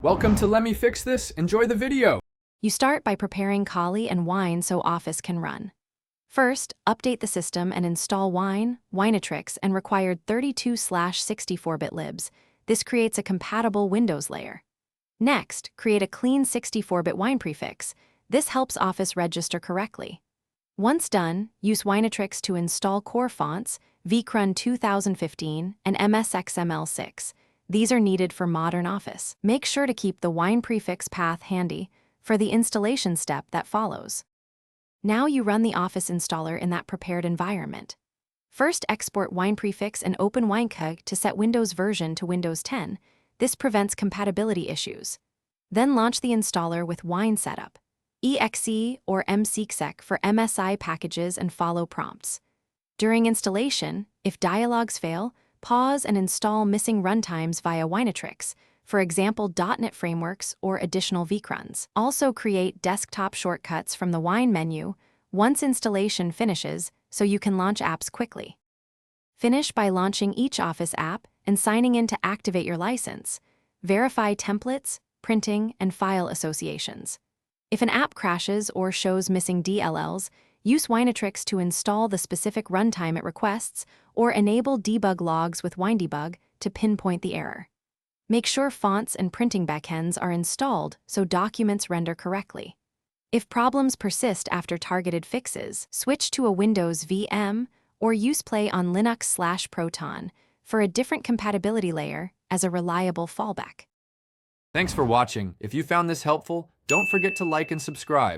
Welcome to Let Me Fix This. Enjoy the video. You start by preparing Kali and Wine so Office can run. First, update the system and install Wine, Winatrix, and required 32/64-bit libs. This creates a compatible Windows layer. Next, create a clean 64-bit Wine prefix. This helps Office register correctly. Once done, use Winatrix to install core fonts, VCrun 2015 and MSXML6. These are needed for modern Office. Make sure to keep the Wine prefix path handy for the installation step that follows. Now you run the Office installer in that prepared environment. First, export Wine prefix and open WineCog to set Windows version to Windows 10. This prevents compatibility issues. Then launch the installer with Wine setup, exe or msexec for MSI packages and follow prompts. During installation, if dialogues fail, pause and install missing runtimes via Winatrix, for example .NET frameworks or additional vcruns. Also create desktop shortcuts from the Wine menu once installation finishes so you can launch apps quickly. Finish by launching each Office app and signing in to activate your license. Verify templates, printing, and file associations. If an app crashes or shows missing DLLs, use Winatrix to install the specific runtime it requests or enable debug logs with WineDebug to pinpoint the error. Make sure fonts and printing backends are installed so documents render correctly. If problems persist after targeted fixes, switch to a Windows VM or use Play on Linux/Proton for a different compatibility layer as a reliable fallback. Thanks for watching. If you found this helpful, don't forget to like and subscribe.